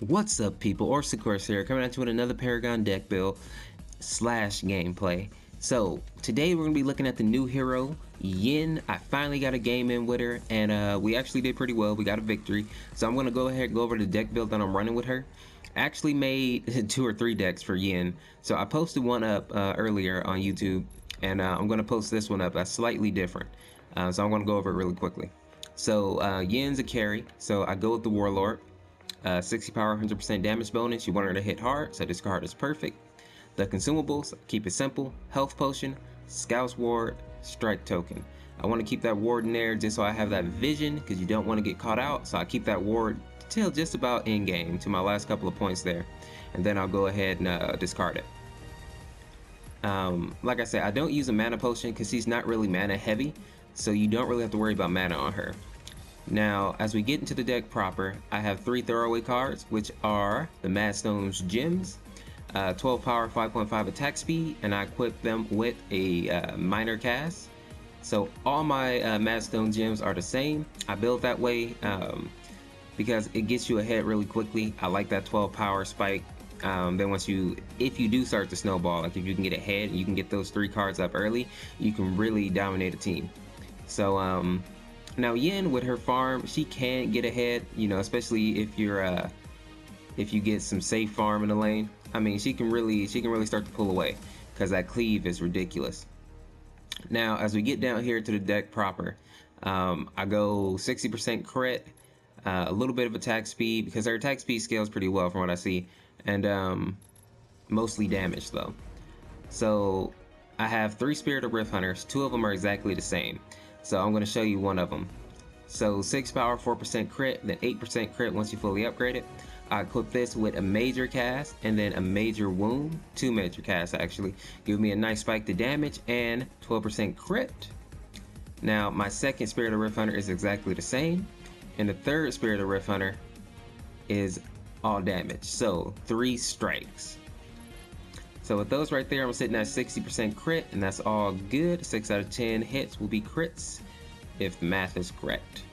What's up, people? Orsicourse here, coming at you with another Paragon deck build / gameplay. So today we're gonna be looking at the new hero Yin. I finally got a game in with her, and we actually did pretty well. We got a victory. So I'm gonna go ahead and go over the deck build that I'm running with her. I actually made 2 or 3 decks for Yin. So I posted one up earlier on YouTube, and I'm gonna post this one up that's slightly different. So I'm gonna go over it really quickly. So Yin's a carry, so I go with the Warlord. 60 power, 100% damage bonus. You want her to hit hard, so this card is perfect. The consumables, keep it simple. Health potion, Scout's Ward, Strike token. I want to keep that ward in there just so I have that vision, because you don't want to get caught out. So I keep that ward till just about in game to my last couple of points there, and then I'll go ahead and discard it. Like I said, I don't use a mana potion because she's not really mana heavy, so you don't really have to worry about mana on her. Now, as we get into the deck proper, I have 3 throwaway cards, which are the Madstone's Gems, 12 power, 5.5 attack speed, and I equip them with a minor cast. So all my Madstone Gems are the same. I built that way because it gets you ahead really quickly. I like that 12 power spike. Then if you do start to snowball, like if you can get ahead and you can get those 3 cards up early, you can really dominate a team. So now Yin, with her farm, she can get ahead, you know, especially if you get some safe farm in the lane. I mean, she can really start to pull away because that cleave is ridiculous. Now, as we get down here to the deck proper, I go 60% crit, a little bit of attack speed because her attack speed scales pretty well from what I see, and mostly damage though. So I have 3 Spirit of Rift Hunters. 2 of them are exactly the same. So I'm going to show you one of them. So 6 power, 4% crit, then 8% crit once you fully upgrade it. I equip this with a major cast and then a major wound. 2 major casts actually. Give me a nice spike to damage and 12% crit. Now my second Spirit of Rift Hunter is exactly the same. And the third Spirit of Rift Hunter is all damage. So 3 strikes. So with those right there, I'm sitting at 60% crit, and that's all good. 6 out of 10 hits will be crits, if the math is correct.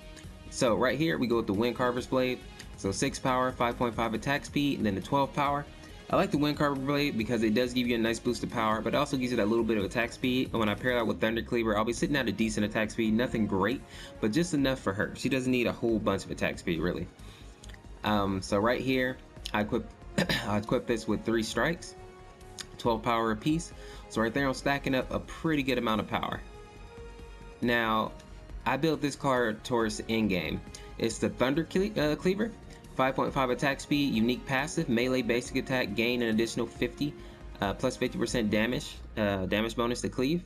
So right here, we go with the Wind Carver's Blade. So 6 power, 5.5 attack speed, and then the 12 power. I like the Wind Carver Blade because it does give you a nice boost of power, but it also gives you that little bit of attack speed. And when I pair that with Thunder Cleaver, I'll be sitting at a decent attack speed. Nothing great, but just enough for her. She doesn't need a whole bunch of attack speed, really. So right here, I equip this with 3 strikes. 12 power apiece. So right there I'm stacking up a pretty good amount of power. Now I built this card towards the end game. It's the Thunder Cleaver, 5.5 attack speed, unique passive, melee basic attack, gain an additional 50 plus 50% damage bonus to cleave.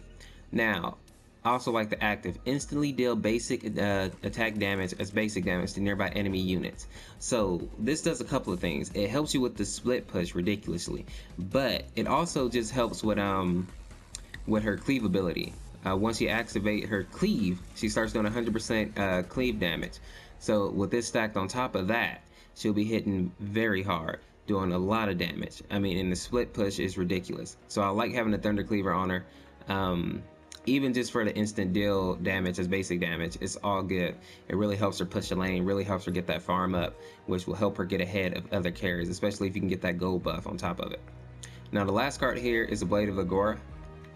Now I also like the active, instantly deal basic attack damage as basic damage to nearby enemy units. So this does a couple of things. It helps you with the split push ridiculously, but it also just helps with her cleave ability. Once you activate her cleave, she starts doing 100% cleave damage. So with this stacked on top of that, she'll be hitting very hard, doing a lot of damage. I mean, and the split push is ridiculous. So I like having the Thunder Cleaver on her. Even just for the instant deal damage as basic damage, it's all good. It really helps her push the lane, really helps her get that farm up, which will help her get ahead of other carries, especially if you can get that gold buff on top of it. Now the last card here is the Blade of Agora.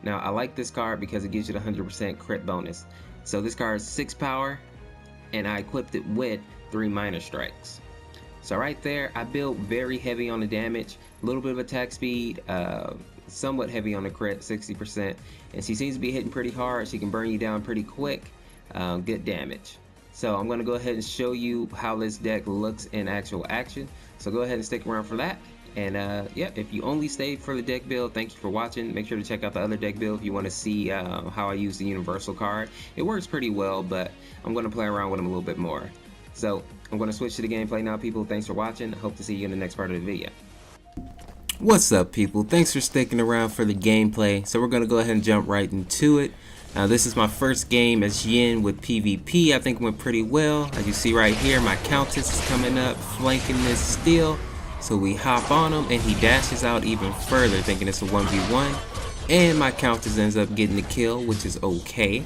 Now I like this card because it gives you the 100% crit bonus. So this card is 6 power, and I equipped it with 3 minor strikes. So right there, I built very heavy on the damage, a little bit of attack speed, somewhat heavy on the crit, 60%, and she seems to be hitting pretty hard. She can burn you down pretty quick, good damage. So I'm going to go ahead and show you how this deck looks in actual action. So go ahead and stick around for that. And yeah, if you only stayed for the deck build, thank you for watching. Make sure to check out the other deck build if you want to see how I use the universal card. It works pretty well, but I'm going to play around with them a little bit more. So I'm going to switch to the gameplay now, people. Thanks for watching. I hope to see you in the next part of the video. What's up, people? Thanks for sticking around for the gameplay. So we're going to go ahead and jump right into it. Now this is my first game as Yin with PvP. I think it went pretty well. As you see right here, my Countess is coming up, flanking this steal. So we hop on him, and he dashes out even further, thinking it's a 1v1. And my Countess ends up getting the kill, which is okay.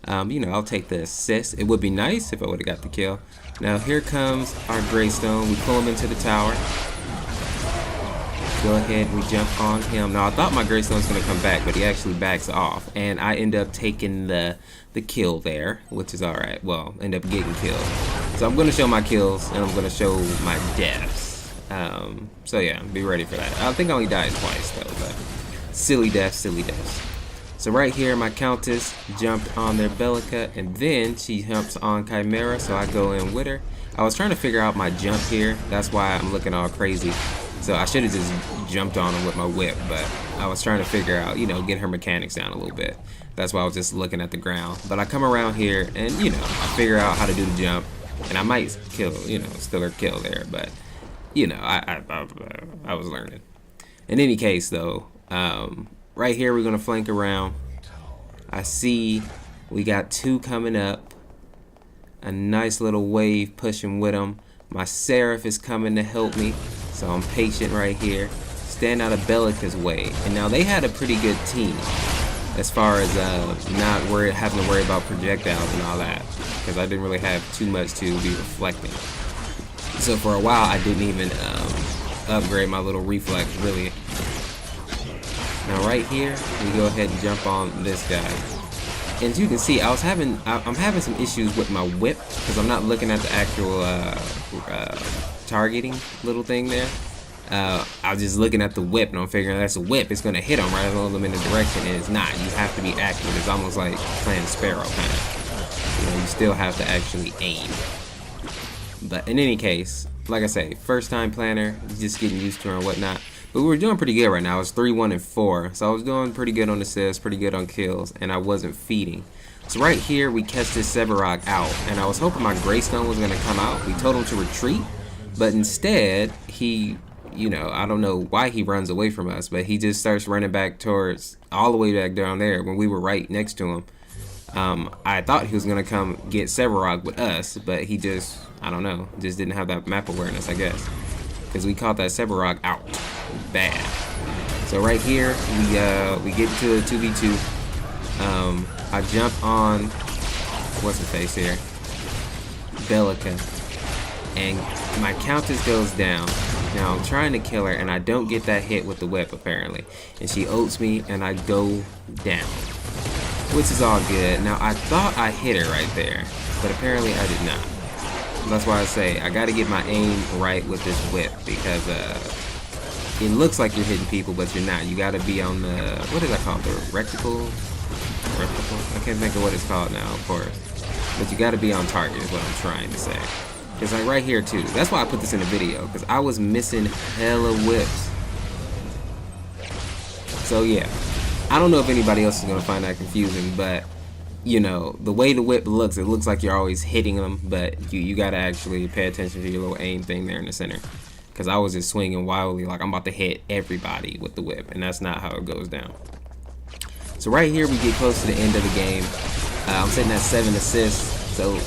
You know, I'll take the assist. It would be nice if I would have got the kill. Now here comes our Greystone. We pull him into the tower. Go ahead, we jump on him. Now I thought my Greystone was gonna come back, but he actually backs off, and I end up taking the kill there, which is all right. Well, end up getting killed. So I'm gonna show my kills, and I'm gonna show my deaths. So yeah, be ready for that. I think I only died twice though, but silly deaths, silly deaths. So right here, my Countess jumped on their Bellica, and then she jumps on Chimera, so I go in with her. I was trying to figure out my jump here. That's why I'm looking all crazy. So I should have just jumped on her with my whip, but I was trying to figure out, you know, get her mechanics down a little bit. That's why I was just looking at the ground. But I come around here, and, you know, I figure out how to do the jump, and I might kill, you know, still her kill there, but, you know, I was learning. In any case, though, right here, we're going to flank around. I see we got two coming up. A nice little wave pushing with them. My Seraph is coming to help me, so I'm patient right here. Stand out of Bellica's way. And now they had a pretty good team as far as not having to worry about projectiles and all that, because I didn't really have too much to be reflecting. So for a while, I didn't even upgrade my little reflex, really. Now right here, we go ahead and jump on this guy. And as you can see, I'm having some issues with my whip because I'm not looking at the actual targeting little thing there. I was just looking at the whip, and I'm figuring that's a whip. It's gonna hit them right along them in the direction, and it's not. You have to be accurate. It's almost like playing Sparrow kind of. You know, you still have to actually aim. But in any case, like I say, first time planner, just getting used to her and whatnot. But we were doing pretty good right now. I was 3-1-4, so I was doing pretty good on assists, pretty good on kills, and I wasn't feeding. So right here, we catch this Sevarog out, and I was hoping my Greystone was going to come out. We told him to retreat, but instead, he, you know, I don't know why he runs away from us, but he just starts running back towards, all the way back down there when we were right next to him. I thought he was going to come get Sevarog with us, but he just, I don't know, just didn't have that map awareness, I guess. Because we caught that Sevarog out bad. So right here, we get to a 2v2. I jump on, what's the face here? Bellica. And my Countess goes down. Now I'm trying to kill her, and I don't get that hit with the whip, apparently. And she ults me, and I go down. Which is all good. Now I thought I hit her right there, but apparently I did not. That's why I say I gotta get my aim right with this whip, because it looks like you're hitting people, but you're not. You gotta be on the, what is that called? The reticle? I can't think of what it's called now, of course. But you gotta be on target is what I'm trying to say. Because like right here too, that's why I put this in the video, because I was missing hella whips. So yeah, I don't know if anybody else is gonna find that confusing, but you know, the way the whip looks, it looks like you're always hitting them, but you gotta actually pay attention to your little aim thing there in the center. Because I was just swinging wildly like I'm about to hit everybody with the whip, and that's not how it goes down. So right here, we get close to the end of the game. I'm sitting at 7 assists, so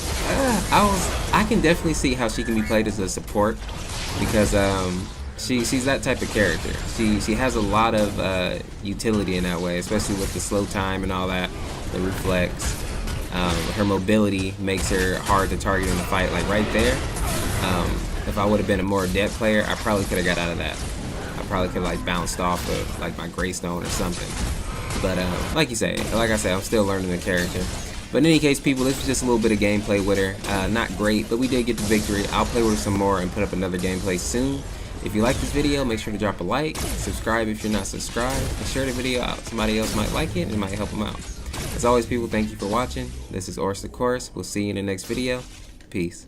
I can definitely see how she can be played as a support, because she's that type of character. She has a lot of utility in that way, especially with the slow time and all that. The reflex, her mobility makes her hard to target in the fight. Like right there, if I would have been a more adept player, I probably could have got out of that. I probably could have like bounced off of like my Greystone or something. But like I say, I'm still learning the character. But in any case, people, this was just a little bit of gameplay with her. Not great, but we did get the victory. I'll play with her some more and put up another gameplay soon. If you like this video, make sure to drop a like, subscribe if you're not subscribed, and share the video out. Somebody else might like it and it might help them out. As always, people, thank you for watching. This is Orsa Chorus. We'll see you in the next video. Peace.